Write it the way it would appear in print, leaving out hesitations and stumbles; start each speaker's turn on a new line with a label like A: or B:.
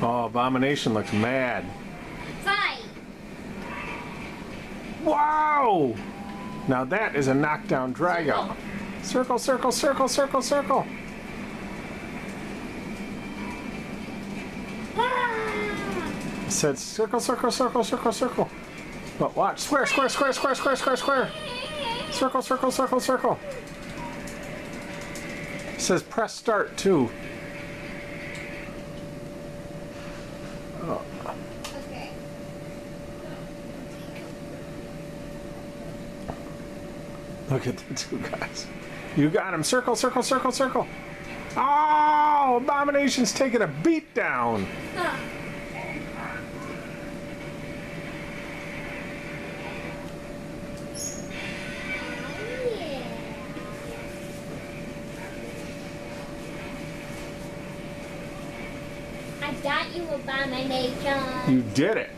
A: Oh, Abomination looks mad.
B: Fight!
A: Wow! Now that is a knockdown drag out. Circle, circle, circle, circle, circle. It said circle, circle, circle, circle, circle. But watch. Square, square, square, square, square, square, square. Circle, circle, circle, circle. It says press start too.
B: Okay.
A: Look at the two guys. You got him. Circle, circle, circle, circle. Oh, Abomination's taking a beat down.
B: Huh. I got you, Abomination.
A: You did it.